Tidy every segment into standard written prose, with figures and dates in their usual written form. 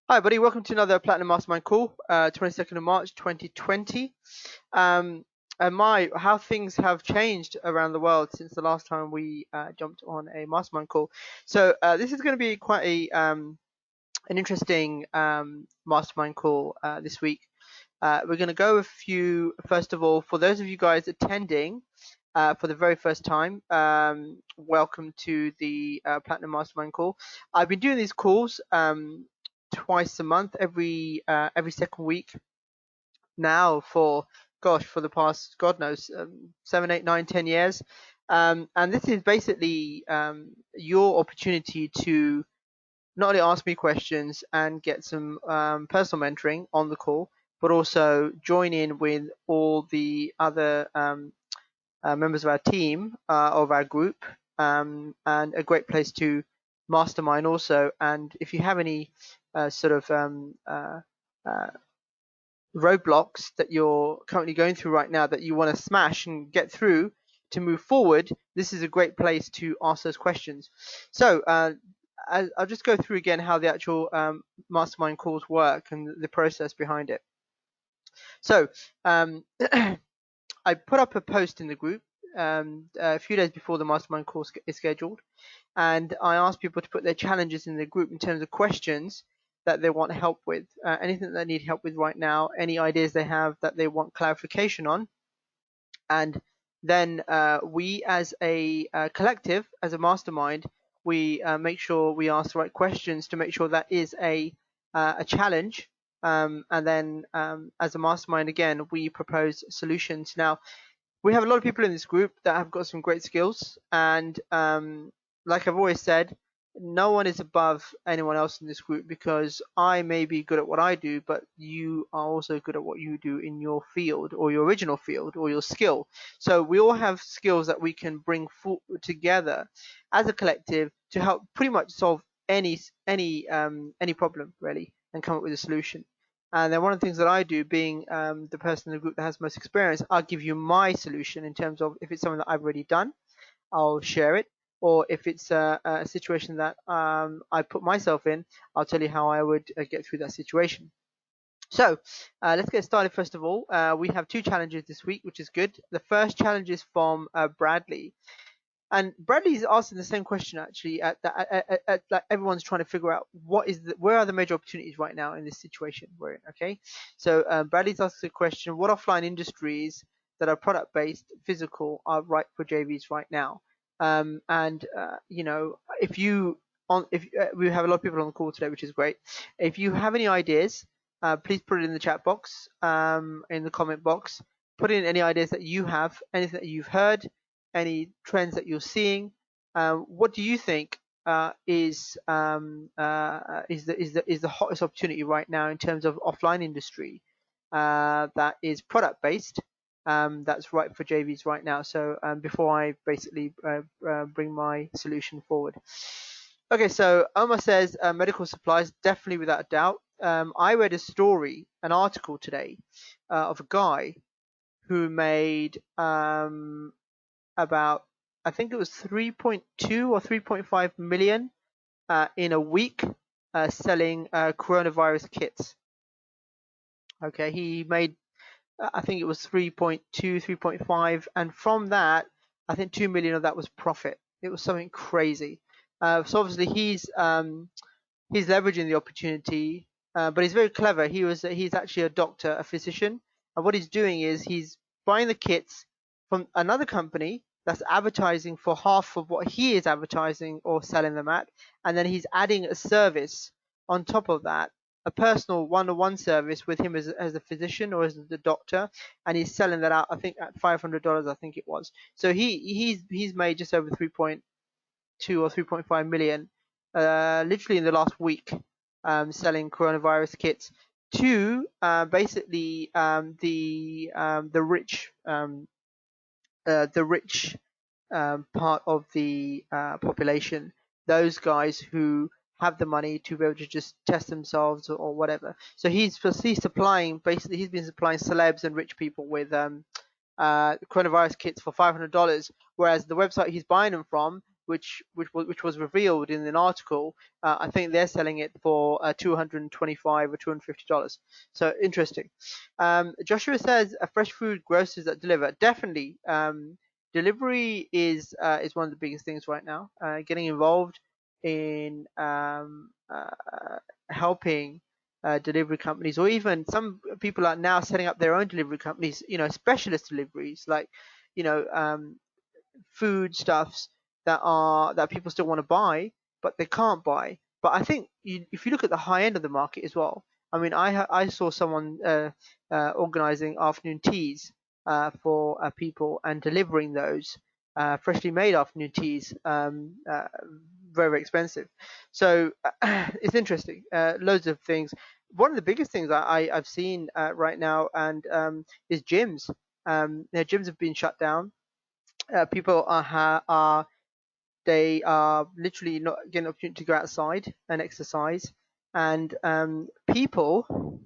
Hi, buddy. Welcome to another Platinum Mastermind call, 22nd of March, 2020. Um, how things have changed around the world since the last time we jumped on a Mastermind call. So this is going to be quite an interesting Mastermind call this week. We're going to go a few, first of all, for those of you guys attending for the very first time, welcome to the Platinum Mastermind call. I've been doing these calls twice a month, every second week now for the past God knows 7, 8, 9, 10 years, and this is basically your opportunity to not only ask me questions and get some personal mentoring on the call, but also join in with all the other members of our team, of our group, and a great place to mastermind also. And if you have any sort of uh, roadblocks that you're currently going through right now that you want to smash and get through to move forward, this is a great place to ask those questions. So I'll just go through again how the actual mastermind calls work and the process behind it. So I put up a post in the group a few days before the mastermind course is scheduled, and I asked people to put their challenges in the group in terms of questions that they want help with, anything that they need help with right now, any ideas they have that they want clarification on, and then we as a collective, as a mastermind, we make sure we ask the right questions to make sure that is a challenge. And then as a mastermind, again, we propose solutions. Now, we have a lot of people in this group that have got some great skills, and like I've always said, no one is above anyone else in this group, because I may be good at what I do, but you are also good at what you do in your field, or your original field, or your skill. So we all have skills that we can bring together as a collective to help pretty much solve any problem really, and come up with a solution. And then one of the things that I do, being the person in the group that has most experience, I'll give you my solution in terms of if it's something that I've already done, I'll share it. Or if it's a situation that I put myself in, I'll tell you how I would get through that situation. So let's get started. First of all, we have two challenges this week, which is good. The first challenge is from Bradley. And Bradley's asking the same question actually. Like everyone's trying to figure out where are the major opportunities right now in this situation we're in. Okay, so Bradley's asking the question: what offline industries that are product based, physical, are right for JVs right now? And you know, if we have a lot of people on the call today, which is great. If you have any ideas, please put it in the chat box, in the comment box. Put in any ideas that you have, anything that you've heard, any trends that you're seeing. What do you think is the hottest opportunity right now in terms of offline industry that is product based? That's right for JVs right now. So before I basically bring my solution forward. Okay, so Omar says medical supplies, definitely without a doubt. I read a story, an article today of a guy who made about, I think it was 3.2 or 3.5 million in a week selling coronavirus kits. Okay, he made, I think it was 3.2, 3.5, and from that, I think 2 million of that was profit. It was something crazy. So obviously he's leveraging the opportunity, but he's very clever. He's actually a doctor, a physician, and what he's doing is he's buying the kits from another company that's advertising for half of what he is advertising or selling them at, and then he's adding a service on top of that, a personal one-to-one service with him as a physician or as the doctor, and he's selling that out, I think, at $500, I think it was. So he's made just over 3.2 or 3.5 million literally in the last week, selling coronavirus kits to basically the rich part of the population, those guys who have the money to be able to just test themselves or whatever. So he's supplying, basically he's been supplying celebs and rich people with coronavirus kits for $500, whereas the website he's buying them from, which was revealed in an article. I think they're selling it for $225 or $250. So interesting. Joshua says fresh food grocers that deliver. Definitely. Delivery is one of the biggest things right now. Getting involved in helping delivery companies, or even some people are now setting up their own delivery companies. Specialist deliveries like you know foodstuffs that people still want to buy, but they can't buy. But I think if you look at the high end of the market as well, I mean, I saw someone organizing afternoon teas for people and delivering those freshly made afternoon teas, very, very expensive. So it's interesting. Loads of things. One of the biggest things I've seen right now is gyms. Gyms have been shut down. People they are literally not getting an opportunity to go outside and exercise, and people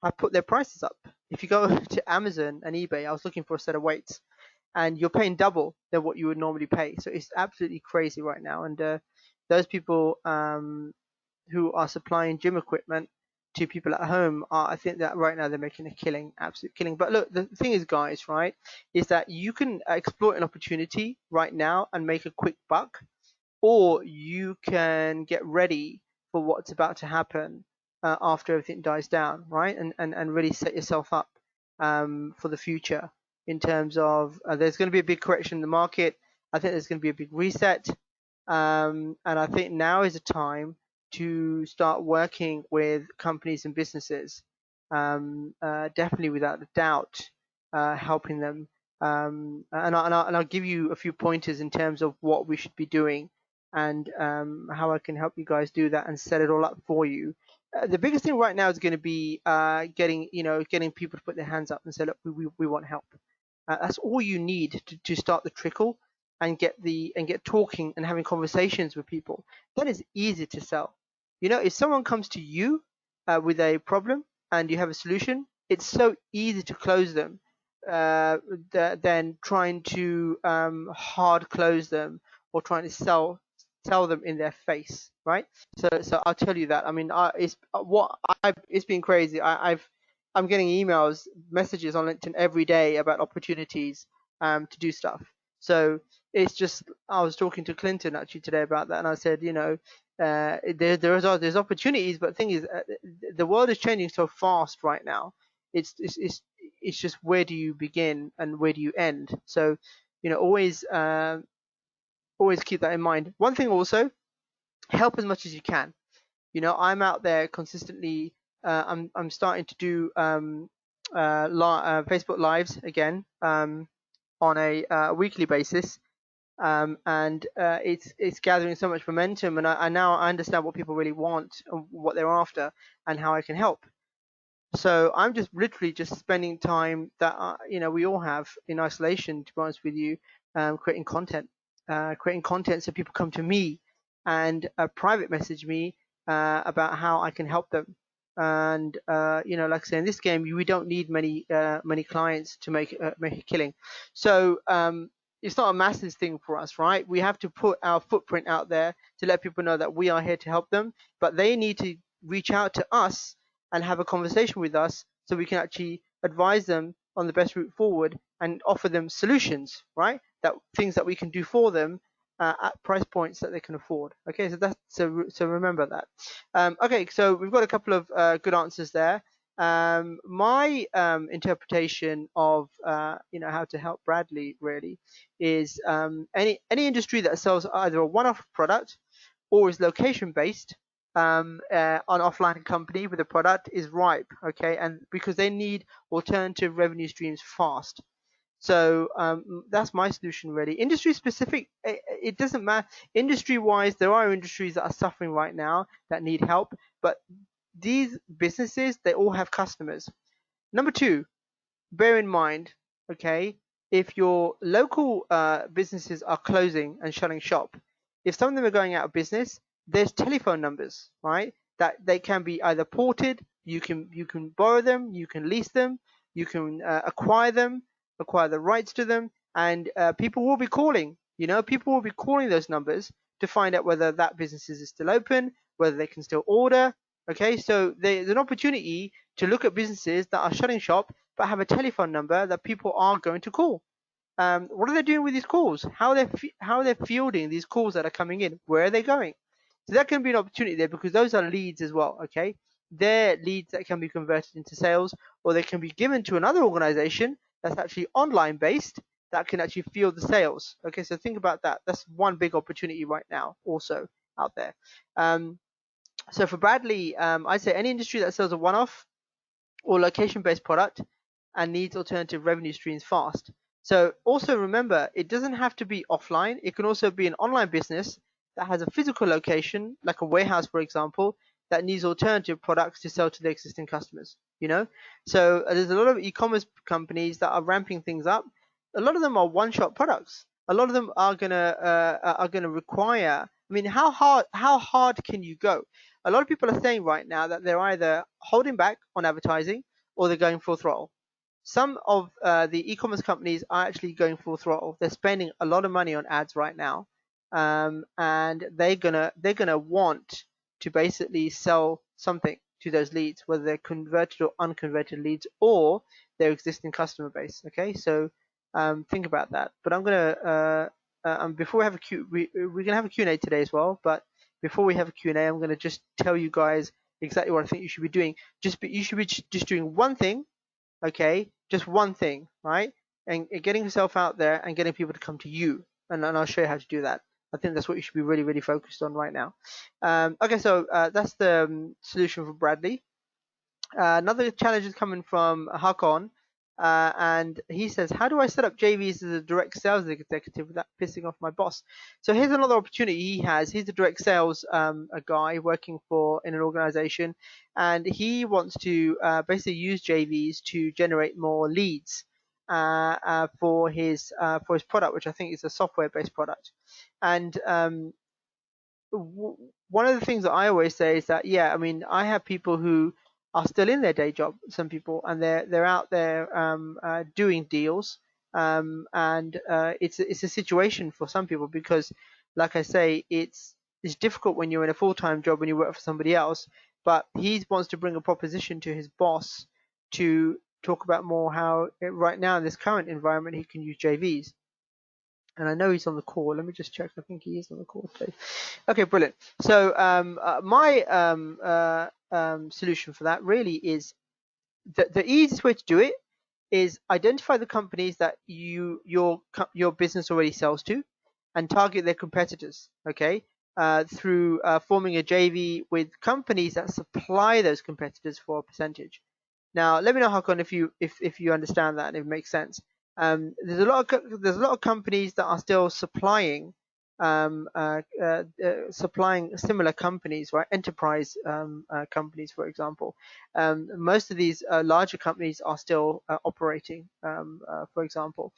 have put their prices up. If you go to Amazon and eBay, I was looking for a set of weights, and you're paying double than what you would normally pay. So it's absolutely crazy right now, and those people who are supplying gym equipment to people at home I think that right now they're making a killing, absolute killing. But look, the thing is, guys, right, is that you can exploit an opportunity right now and make a quick buck, or you can get ready for what's about to happen after everything dies down, right? And really set yourself up for the future in terms of there's going to be a big correction in the market. I think there's going to be a big reset. And I think now is a time to start working with companies and businesses, definitely without a doubt, helping them. And I'll give you a few pointers in terms of what we should be doing and how I can help you guys do that and set it all up for you. The biggest thing right now is going to be getting people to put their hands up and say, look, we want help. That's all you need to start the trickle and get talking and having conversations with people. That is easy to sell. If someone comes to you with a problem and you have a solution, it's so easy to close them uh, than trying to hard close them or trying to sell them in their face, right? So I'll tell you that. I mean, it's been crazy. I'm getting emails, messages on LinkedIn every day about opportunities to do stuff. So it's just I was talking to Clinton actually today about that, and I said, there's opportunities, but the thing is, the world is changing so fast right now. It's just where do you begin and where do you end? So, always keep that in mind. One thing also, help as much as you can. I'm out there consistently. I'm starting to do Facebook lives again on a weekly basis, and it's gathering so much momentum. And I now understand what people really want and what they're after, and how I can help. So I'm just literally just spending time that we all have in isolation. To be honest with you, creating content so people come to me and private message me about how I can help them. And like I say, in this game, we don't need many clients to make a killing. So it's not a masses thing for us, right? We have to put our footprint out there to let people know that we are here to help them, but they need to reach out to us and have a conversation with us so we can actually advise them on the best route forward and offer them solutions, right? That things that we can do for them at price points that they can afford. Okay, so remember that. Okay, so we've got a couple of good answers there. My interpretation of how to help Bradley really is any industry that sells either a one-off product or is location based an offline company with a product is ripe, okay, and because they need alternative revenue streams fast. So that's my solution really. Industry specific, it doesn't matter. Industry wise, there are industries that are suffering right now that need help, but these businesses, they all have customers. Number two, bear in mind, okay, if your local businesses are closing and shutting shop, if some of them are going out of business, there's telephone numbers, right? That they can be either ported, you can borrow them, you can lease them, you can acquire the rights to them, and people will be calling People will be calling those numbers to find out whether that business is still open, whether they can still order. Okay, so there's an opportunity to look at businesses that are shutting shop but have a telephone number that people are going to call. What are they doing with these calls? How are they fielding these calls that are coming in? Where are they going? So that can be an opportunity there, because those are leads as well. Okay, they're leads that can be converted into sales, or they can be given to another organization that's actually online based that can actually field the sales. Okay, so think about that. That's one big opportunity right now also out there. Um, so for Bradley, I'd say any industry that sells a one-off or location-based product and needs alternative revenue streams fast. So also remember, it doesn't have to be offline. It can also be an online business that has a physical location, like a warehouse, for example, that needs alternative products to sell to their existing customers. So there's a lot of e-commerce companies that are ramping things up. A lot of them are one-shot products. A lot of them are gonna require. I mean, how hard can you go? A lot of people are saying right now that they're either holding back on advertising or they're going full throttle. Some of the e-commerce companies are actually going full throttle. They're spending a lot of money on ads right now, and they're gonna want to basically sell something to those leads, whether they're converted or unconverted leads or their existing customer base. Okay, so think about that. But I'm gonna before we have we're gonna have a Q&A today as well. But before we have a Q&A, I'm gonna just tell you guys exactly what I think you should be doing. You should be just doing one thing, okay? Just one thing, right? And getting yourself out there and getting people to come to you. And I'll show you how to do that. I think that's what you should be really, really focused on right now. Okay, so that's the solution for Bradley. Another challenge is coming from Hakon, and he says, "How do I set up JVs as a direct sales executive without pissing off my boss?" So here's another opportunity he has. He's a direct sales a guy working in an organization, and he wants to basically use JVs to generate more leads for his product, which I think is a software-based product. And one of the things that I always say is that, yeah, I mean, I have people who are still in their day job, some people, and they're out there doing deals, and it's a situation for some people because, like I say, it's difficult when you're in a full-time job when you work for somebody else. But he wants to bring a proposition to his boss to talk about more how right now in this current environment he can use JVs. And I know he's on the call. Let me just check. I think he is on the call today. Okay, brilliant. So my solution for that really is the easiest way to do it is identify the companies that your business already sells to, and target their competitors. Okay, through forming a JV with companies that supply those competitors for a percentage. Now, let me know, Hakon, if you understand that and if it makes sense. There's a lot of companies that are still supplying similar companies, right? Enterprise companies, for example. Most of these larger companies are still operating. For example,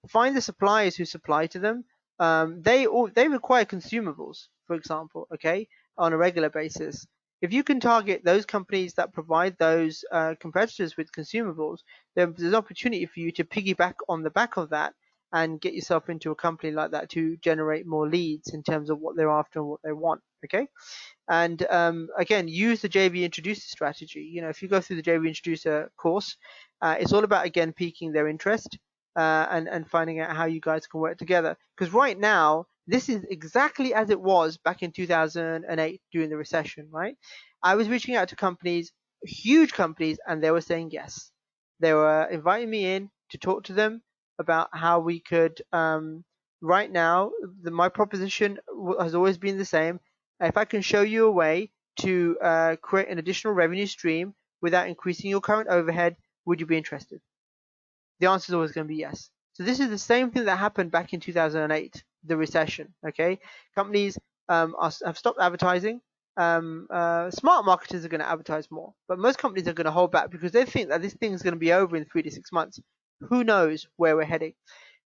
find the suppliers who supply to them. They require consumables, for example, okay, on a regular basis. If you can target those companies that provide those competitors with consumables, there's an opportunity for you to piggyback on the back of that and get yourself into a company like that to generate more leads in terms of what they're after and what they want. Okay, and again, use the JV Introducer strategy. If you go through the JV Introducer course, it's all about, again, piquing their interest and finding out how you guys can work together. Because right now, this is exactly as it was back in 2008 during the recession, right? I was reaching out to companies, huge companies, and they were saying yes. They were inviting me in to talk to them about how we could. Right now, my proposition has always been the same. If I can show you a way to create an additional revenue stream without increasing your current overhead, would you be interested? The answer is always going to be yes. So this is the same thing that happened back in 2008, the recession. Okay, companies have stopped advertising. Smart marketers are going to advertise more, but most companies are going to hold back because they think that this thing is going to be over in 3 to 6 months. Who knows where we're heading?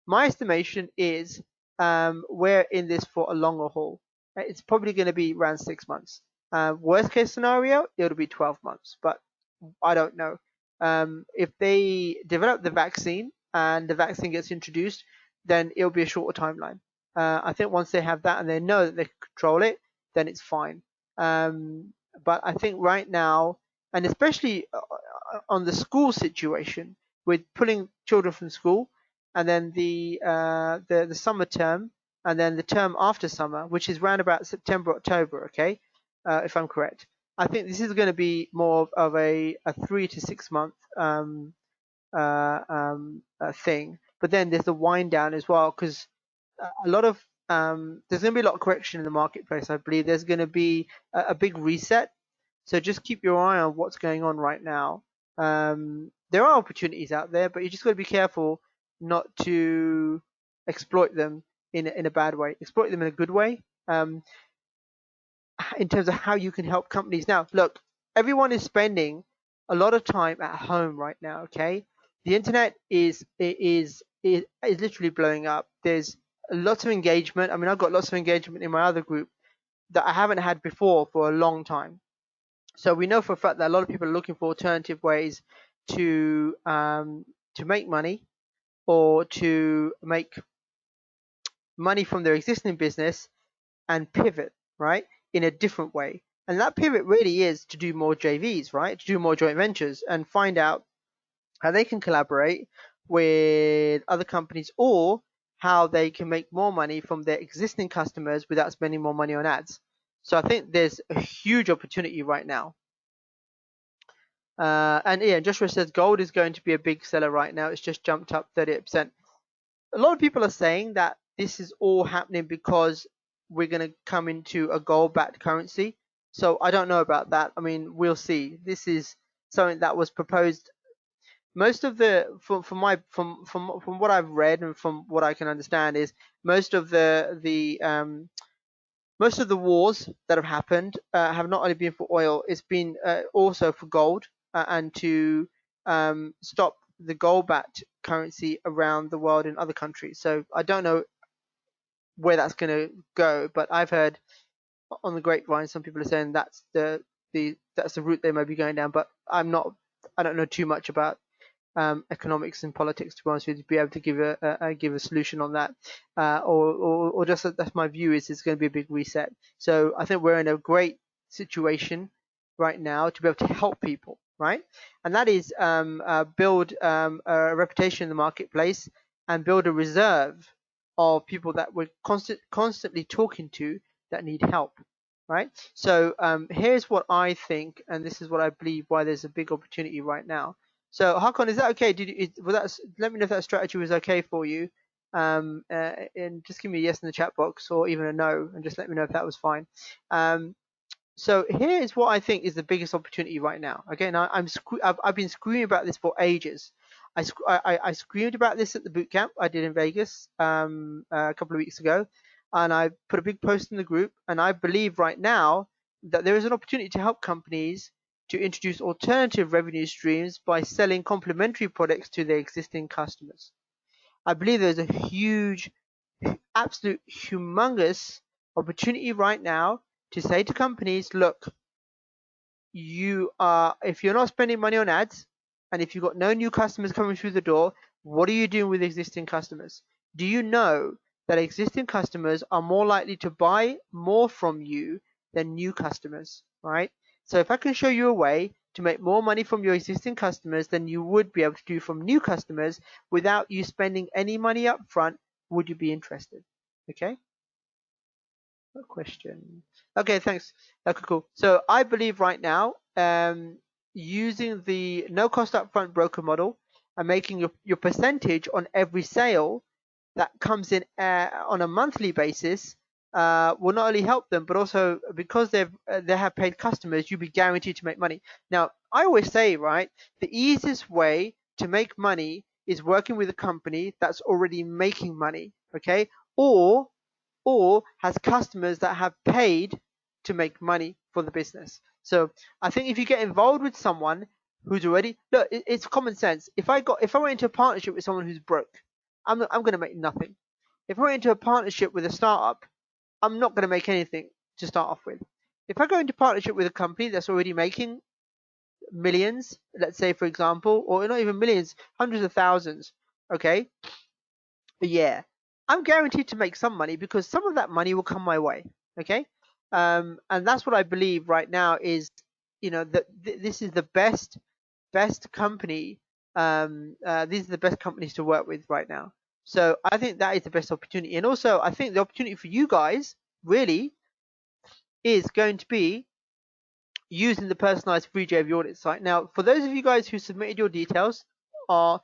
My estimation is we're in this for a longer haul. It's probably going to be around 6 months. Worst case scenario, it'll be 12 months, but I don't know. If they develop the vaccine and the vaccine gets introduced, then it'll be a shorter timeline. I think once they have that and they know that they can control it, then it's fine. But I think right now, and especially on the school situation, with pulling children from school, and then the summer term, and then the term after summer, which is round about September, October, okay, if I'm correct. I think this is going to be more of a 3 to 6 month thing. But then there's the wind down as well, because a lot of there's going to be a lot of correction in the marketplace. I believe there's going to be a big reset. So just keep your eye on what's going on right now. There are opportunities out there, but you just got to be careful not to exploit them in a bad way. Exploit them in a good way. In terms of how you can help companies. Now, look, everyone is spending a lot of time at home right now. Okay, the internet is literally blowing up. There's lots of engagement. I mean, I've got lots of engagement in my other group that I haven't had before for a long time. So we know for a fact that a lot of people are looking for alternative ways to make money, or to make money from their existing business and pivot, right, in a different way. And that pivot really is to do more JVs, right, to do more joint ventures and find out how they can collaborate with other companies, or how they can make more money from their existing customers without spending more money on ads. So I think there's a huge opportunity right now. And yeah, Joshua says gold is going to be a big seller right now. It's just jumped up 38%. A lot of people are saying that this is all happening because we're going to come into a gold-backed currency. So I don't know about that. I mean, we'll see. This is something that was proposed. Most of the from what I've read and from what I can understand is most of most of the wars that have happened have not only been for oil, it's been also for gold, and to stop the gold-backed currency around the world in other countries. So I don't know where that's going to go, but I've heard on the grapevine some people are saying that's that's the route they may be going down. But I don't know too much about economics and politics, to be honest with you, to be able to give a solution on that, or just that's my view, is it's going to be a big reset. So I think we're in a great situation right now to be able to help people, right? And that is build a reputation in the marketplace and build a reserve of people that we're constantly talking to that need help, right? So here's what I think, and this is what I believe why there's a big opportunity right now. So Hakon, is that okay? Let me know if that strategy was okay for you, and just give me a yes in the chat box, or even a no, and just let me know if that was fine. So here is what I think is the biggest opportunity right now. Again, I've been screaming about this for ages. I screamed about this at the boot camp I did in Vegas a couple of weeks ago, and I put a big post in the group. And I believe right now that there is an opportunity to help companies to introduce alternative revenue streams by selling complementary products to their existing customers. I believe there's a huge, absolute humongous opportunity right now to say to companies, look, if you're not spending money on ads, and if you've got no new customers coming through the door, what are you doing with existing customers? Do you know that existing customers are more likely to buy more from you than new customers, right? So if I can show you a way to make more money from your existing customers than you would be able to do from new customers without you spending any money up front, would you be interested? Okay. What question? Okay, thanks. Okay, cool. So I believe right now, using the no cost upfront broker model and making your percentage on every sale that comes in on a monthly basis will not only help them, but also because they have paid customers, you'll be guaranteed to make money. Now, I always say, right, the easiest way to make money is working with a company that's already making money, okay, or has customers that have paid to make money for the business. So I think if you get involved with someone who's already, look, it's common sense. If I went into a partnership with someone who's broke, I'm going to make nothing. If I went into a partnership with a startup, I'm not going to make anything to start off with. If I go into partnership with a company that's already making millions, let's say for example, or not even millions, hundreds of thousands, okay, a year, I'm guaranteed to make some money because some of that money will come my way. Okay. And that's what I believe right now is, that this is the best company. These are the best companies to work with right now. So I think that is the best opportunity. And also, I think the opportunity for you guys really is going to be using the personalized free JV audit site. Now, for those of you guys who submitted your details are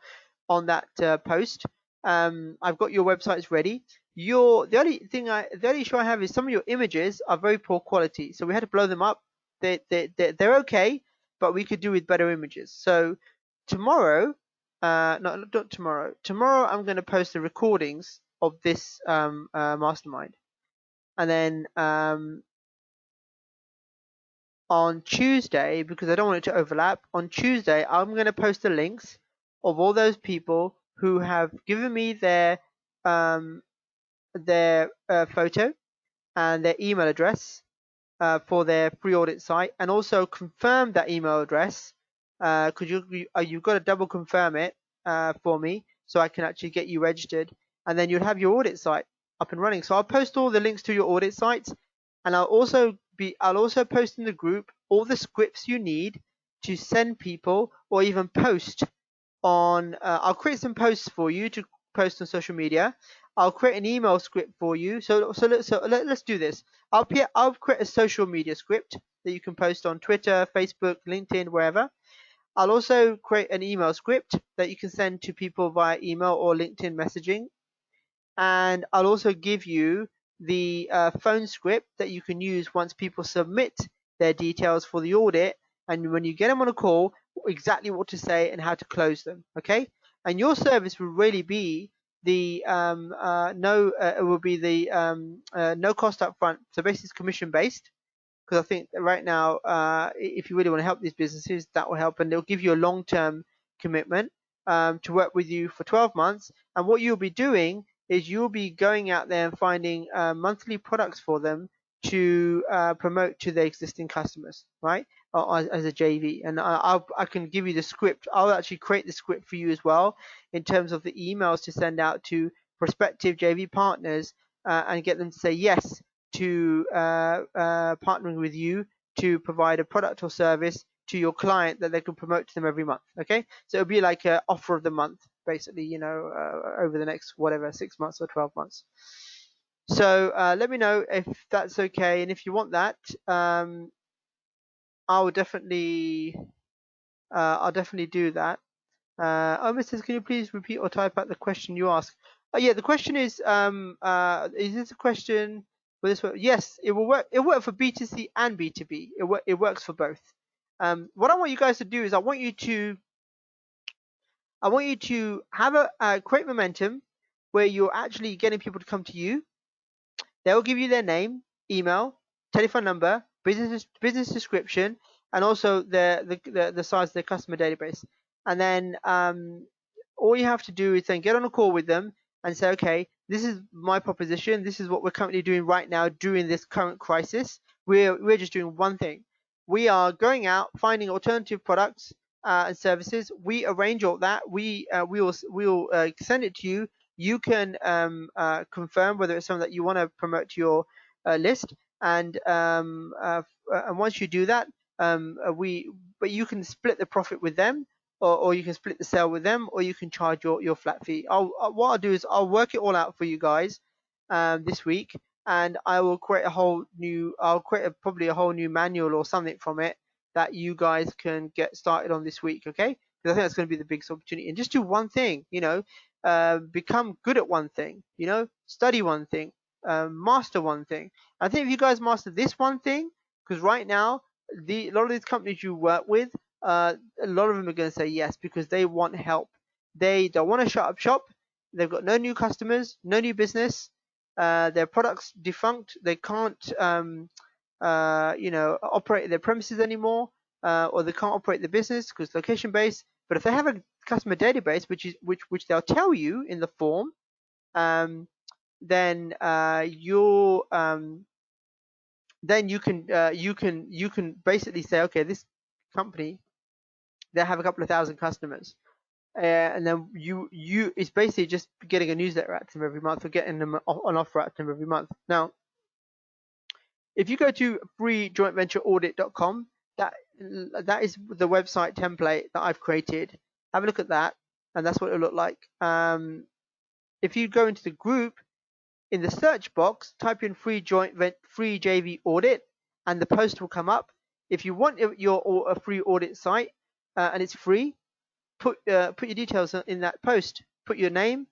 on that post, I've got your websites ready. The only issue I have is some of your images are very poor quality, so we had to blow them up. They're okay, but we could do with better images. So tomorrow, not tomorrow. Tomorrow I'm going to post the recordings of this mastermind, and then on Tuesday, because I don't want it to overlap, on Tuesday I'm going to post the links of all those people who have given me um, their photo and their email address for their free audit site, and also confirm that email address because you've got to double confirm it for me so I can actually get you registered, and then you'll have your audit site up and running. So I'll post all the links to your audit sites, and I'll also post in the group all the scripts you need to send people or even post on. I'll create some posts for you to post on social media. I'll create an email script for you. Let's do this. I'll create a social media script that you can post on Twitter, Facebook, LinkedIn, wherever. I'll also create an email script that you can send to people via email or LinkedIn messaging. And I'll also give you the phone script that you can use once people submit their details for the audit, and when you get them on a call, exactly what to say and how to close them. Okay, and your service will really be the no it will be the no cost up front, so basically it's commission based, because I think that right now, if you really want to help these businesses, that will help, and they'll give you a long-term commitment to work with you for 12 months. And what you'll be doing is you'll be going out there and finding monthly products for them to promote to their existing customers, right? As a JV. And I can give you the script. I'll actually create the script for you as well in terms of the emails to send out to prospective JV partners and get them to say yes to partnering with you to provide a product or service to your client that they can promote to them every month. Okay, so it'll be like an offer of the month, basically, over the next whatever 6 months or 12 months. So let me know if that's okay, and if you want that, I'll definitely do that. Mrs. Can you please repeat or type out the question you asked? Yeah, the question is this a question for this? Yes, it will work. It work for B2C and B2B. It works for both. What I want you guys to do is I want you to have a create momentum where you're actually getting people to come to you. They'll give you their name, email, telephone number, business description, and also the size of their customer database. And then all you have to do is then get on a call with them and say, okay, this is my proposition. This is what we're currently doing right now during this current crisis. We're just doing one thing. We are going out finding alternative products and services. We arrange all that. We'll send it to you. You can confirm whether it's something that you want to promote to your list, and once you do that, but you can split the profit with them, or you can split the sale with them, or you can charge your flat fee. What I'll do is I'll work it all out for you guys this week, and I will create probably a whole new manual or something from it that you guys can get started on this week, okay? Because I think that's going to be the biggest opportunity. And just do one thing, become good at one thing, study one thing, master one thing. I think if you guys master this one thing, because right now, a lot of these companies you work with, a lot of them are going to say yes because they want help. They don't want to shut up shop. They've got no new customers, no new business. Their products defunct. They can't, operate their premises anymore, or they can't operate the business because location based. But if they have a customer database, which they'll tell you in the form, then you can basically say, okay, this company, they have a couple of thousand customers. and then it's basically just getting a newsletter out to them every month or getting them an offer out to them every month. Now, if you go to freejointventureaudit.com, that is the website template that I've created. Have a look at that, and that's what it'll look like. If you go into the group, in the search box, type in free JV audit, and the post will come up. If you want a free audit site and it's free, put your details in that post. Put your name,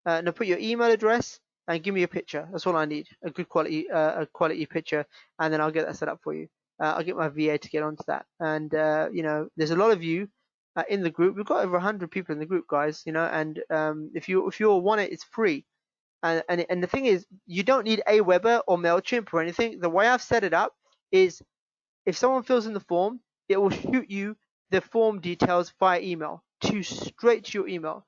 no, put your email address, and give me a picture. That's all I need, a good quality picture, and then I'll get that set up for you. I'll get my VA to get onto that. And there's a lot of you in the group. We've got over 100 people in the group, guys. And if you all want it, it's free. And the thing is, you don't need Aweber or MailChimp or anything. The way I've set it up is, if someone fills in the form, it will shoot you the form details via email straight to your email.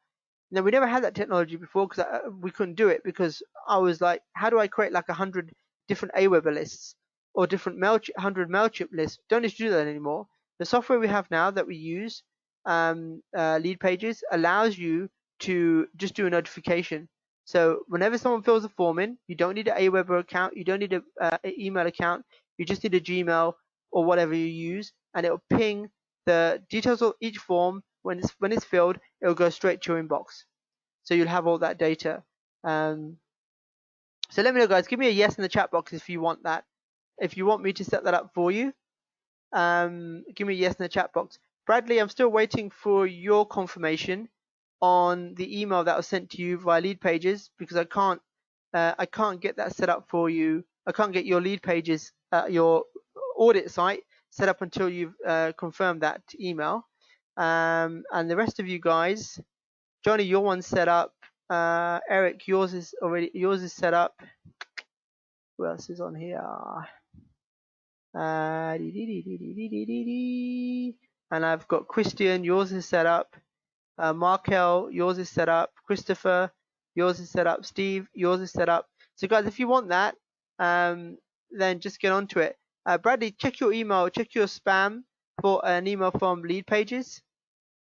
Now, we never had that technology before because we couldn't do it, because I was like, how do I create like 100 different Aweber lists or different 100 MailChimp lists? Don't need to do that anymore. The software we have now that we use, Lead Pages, allows you to just do a notification. So whenever someone fills a form in, you don't need an Aweber account, you don't need an email account, you just need a Gmail or whatever you use, and it'll ping the details of each form. When it's filled, it'll go straight to your inbox. So you'll have all that data. So let me know, guys. Give me a yes in the chat box if you want that. If you want me to set that up for you, give me a yes in the chat box. Bradley, I'm still waiting for your confirmation on the email that was sent to you via Lead Pages, because I can't get that set up for you. I can't get your Lead Pages, your audit site set up until you've confirmed that email. And the rest of you guys, Johnny, your one's set up. Eric, yours is set up. Who else is on here? And I've got Christian, yours is set up. Markel, yours is set up. Christopher, yours is set up. Steve, yours is set up. So guys, if you want that, then just get onto it. Bradley, check your email, check your spam for an email from Lead Pages.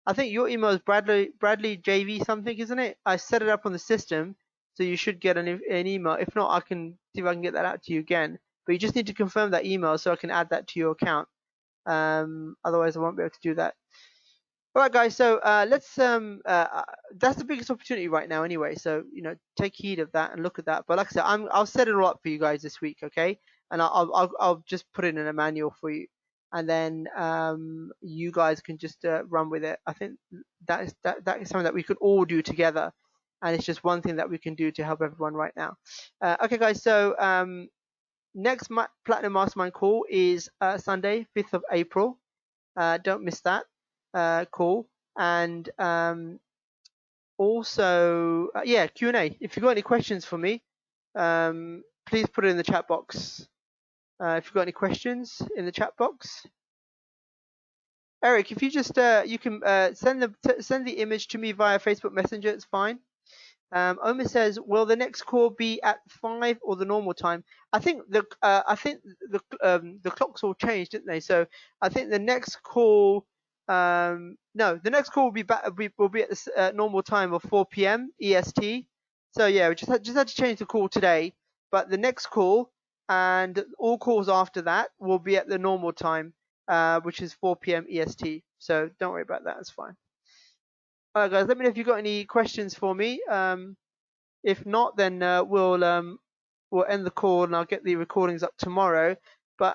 I think your email is Bradley JV something, isn't it? I set it up on the system, so you should get an email. If not, I can see if I can get that out to you again. But you just need to confirm that email so I can add that to your account. Otherwise, I won't be able to do that. All right, guys. So let's. That's the biggest opportunity right now, anyway. So take heed of that and look at that. But like I said, I'll set it all up for you guys this week, okay? And I'll just put it in a manual for you, and then you guys can just run with it. I think that is something that we could all do together, and it's just one thing that we can do to help everyone right now. Okay, guys. So next Platinum Mastermind call is Sunday, 5th of April. Don't miss that call. And also, yeah, Q&A. If you've got any questions for me, please put it in the chat box. If you've got any questions in the chat box. Eric, if you just you can send the image to me via Facebook Messenger, it's fine. Omer says, will the next call be at 5 or the normal time? I think the clocks all changed, didn't they? So I think the next call, no, the next call will be at the normal time of 4 p.m. EST. So yeah, we just had to change the call today, but the next call and all calls after that will be at the normal time, which is 4 p.m. EST. So don't worry about that. It's fine. All right, guys, let me know if you've got any questions for me. If not, then we'll end the call and I'll get the recordings up tomorrow.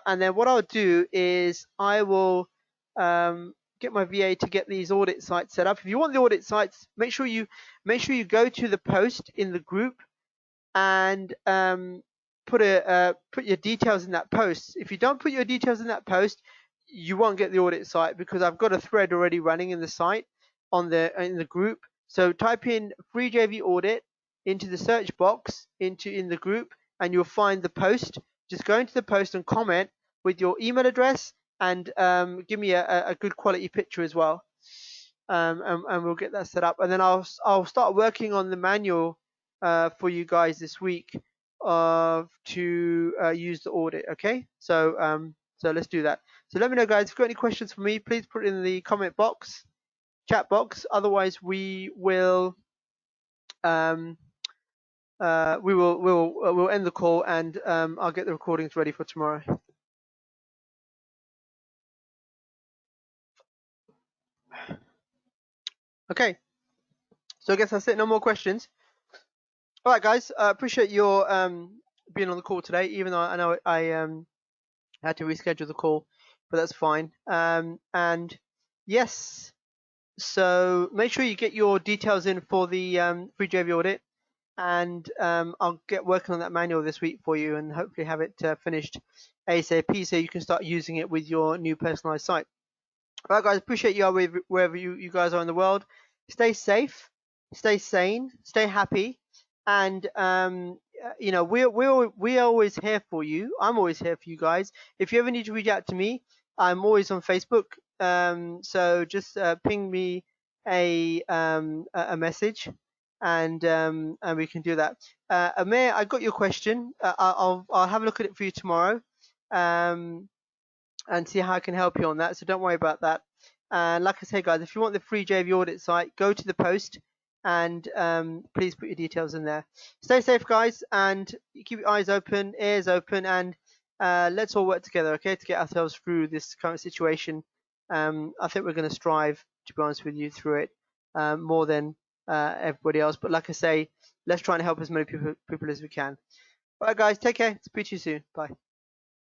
And then what I'll do is I will get my VA to get these audit sites set up. If you want the audit sites, make sure you go to the post in the group and put your details in that post. If you don't put your details in that post, you won't get the audit site, because I've got a thread already running in the site in the group. So type in free JV audit into the search box in the group, and you'll find the post. Just go into the post and comment with your email address and give me a good quality picture as well, and we'll get that set up. And then I'll start working on the manual for you guys this week to use the audit. Okay, so let's do that. So let me know, guys, if you've got any questions for me, please put it in the comment box. chat box. Otherwise, we'll end the call, and I'll get the recordings ready for tomorrow. Okay, so I guess that's it. No more questions. All right, guys. Appreciate your being on the call today. Even though I know I had to reschedule the call, but that's fine. And yes, so make sure you get your details in for the free JV audit, and I'll get working on that manual this week for you, and hopefully have it finished ASAP, so you can start using it with your new personalized site. All right, guys, appreciate you wherever you guys are in the world. Stay safe, stay sane, stay happy, and we're always here for you. I'm always here for you guys. If you ever need to reach out to me, I'm always on Facebook. So just ping me a message, and we can do that. Amir, I got your question. I'll have a look at it for you tomorrow. And see how I can help you on that. So don't worry about that. And like I say, guys, if you want the free JV audit site, go to the post, and please put your details in there. Stay safe, guys, and keep your eyes open, ears open, and let's all work together, okay, to get ourselves through this current situation. I think we're going to strive, to be honest with you, through it more than everybody else. But like I say, let's try and help as many people as we can. All right, guys, take care. Speak to you soon. Bye.